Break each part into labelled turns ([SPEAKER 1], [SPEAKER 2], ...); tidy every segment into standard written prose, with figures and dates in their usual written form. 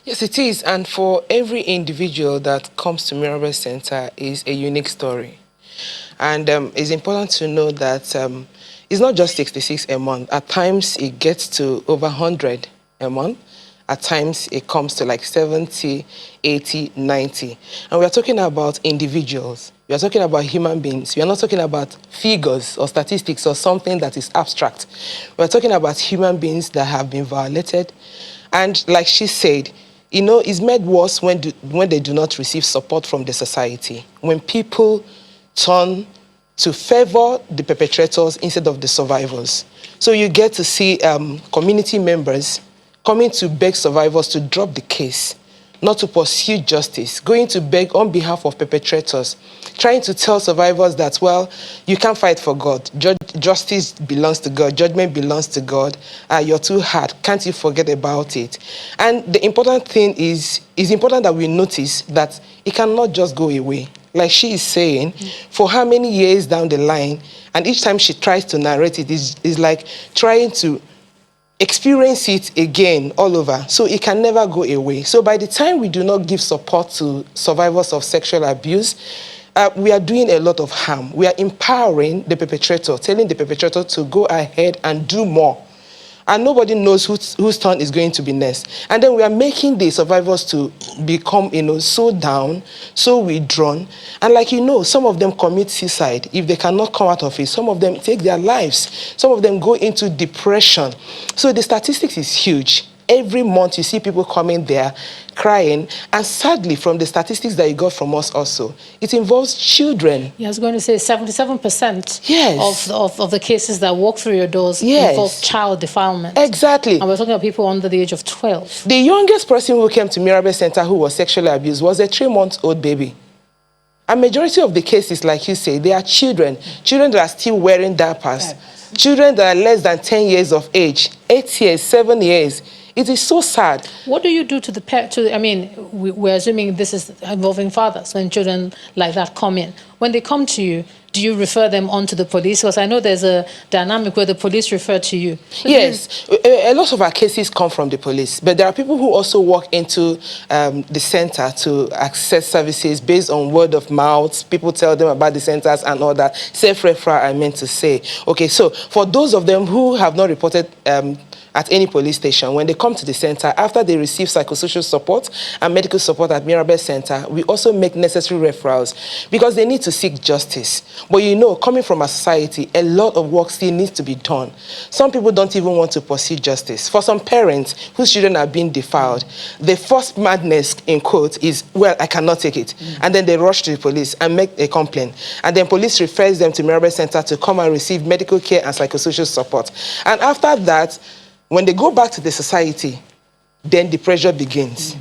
[SPEAKER 1] Yes, it is. And for every individual that comes to Mirabel Center is a unique story. And it's important to know that it's not just 66 a month. At times, it gets to over 100 a month. At times, it comes to like 70, 80, 90. And we are talking about individuals. We are talking about human beings. We are not talking about figures or statistics or something that is abstract. We are talking about human beings that have been violated. And like she said, you know, it's made worse when they do not receive support from the society. When people turn to favor the perpetrators instead of the survivors. So you get to see community members coming to beg survivors to drop the case, not to pursue justice, going to beg on behalf of perpetrators, trying to tell survivors that, well, you can't fight for God. Justice belongs to God. Judgment belongs to God. You're too hard. Can't you forget about it? And the important thing is, it's important that we notice that it cannot just go away. Like she is saying, for how many years down the line, and each time she tries to narrate it, is like trying to experience it again all over. So it can never go away. So by the time we do not give support to survivors of sexual abuse, we are doing a lot of harm. We are empowering the perpetrator, telling the perpetrator to go ahead and do more. And nobody knows whose turn is going to be next. And then we are making the survivors to become, so down, so withdrawn. And like some of them commit suicide if they cannot come out of it. Some of them take their lives. Some of them go into depression. So the statistics is huge. Every month you see people coming there crying. And sadly, from the statistics that you got from us also, it involves children.
[SPEAKER 2] Yeah, I was going to say 77%
[SPEAKER 1] yes.
[SPEAKER 2] of the cases that walk through your doors
[SPEAKER 1] yes.
[SPEAKER 2] involve child defilement.
[SPEAKER 1] Exactly.
[SPEAKER 2] And we're talking about people under the age of 12.
[SPEAKER 1] The youngest person who came to Mirabel Center who was sexually abused was a 3-month-old baby. A majority of the cases, like you say, they are children. Children that are still wearing diapers. Children that are less than 10 years of age, 8 years, 7 years. It is so sad.
[SPEAKER 2] What do you do to the parent? I mean, we're assuming this is involving fathers when children like that come in. When they come to you, do you refer them on to the police? Because I know there's a dynamic where the police refer to you.
[SPEAKER 1] Yes, a lot of our cases come from the police, but there are people who also walk into the center to access services based on word of mouth. People tell them about the centers and all that. Self-referral, I meant to say. Okay, so for those of them who have not reported at any police station, when they come to the center, after they receive psychosocial support and medical support at Mirabel Center, we also make necessary referrals because they need to seek justice. But coming from a society, a lot of work still needs to be done. Some people don't even want to pursue justice. For some parents whose children are being defiled, the first madness, in quotes, is, well, I cannot take it. And then they rush to the police and make a complaint. And then police refers them to Mirabel Center to come and receive medical care and psychosocial support. And after that, when they go back to the society, then the pressure begins.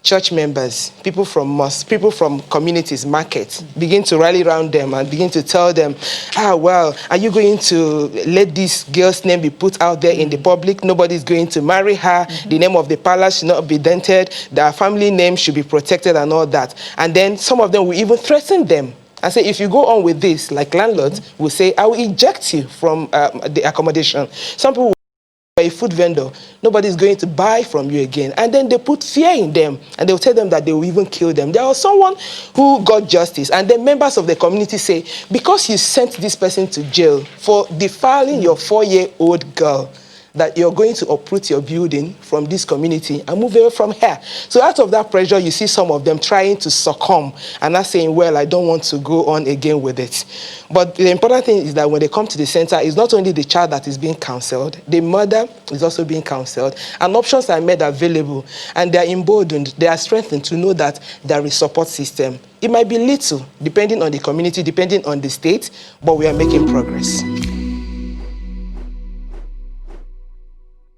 [SPEAKER 1] Church members, people from mosques, people from communities, markets, begin to rally around them and begin to tell them, well, are you going to let this girl's name be put out there in the public? Nobody's going to marry her. The name of the palace should not be dented. Their family name should be protected and all that. And then some of them will even threaten them and say, if you go on with this, like landlords will say, I will eject you from the accommodation. Some people a food vendor, nobody's going to buy from you again. And then they put fear in them and they'll tell them that they will even kill them. There was someone who got justice and then members of the community say, because you sent this person to jail for defiling your 4-year-old girl, that you're going to uproot your building from this community and move away from here. So out of that pressure, you see some of them trying to succumb and not saying, well, I don't want to go on again with it. But the important thing is that when they come to the center, it's not only the child that is being counseled, the mother is also being counseled, and options are made available, and they are emboldened, they are strengthened to know that there is support system. It might be little, depending on the community, depending on the state, but we are making progress.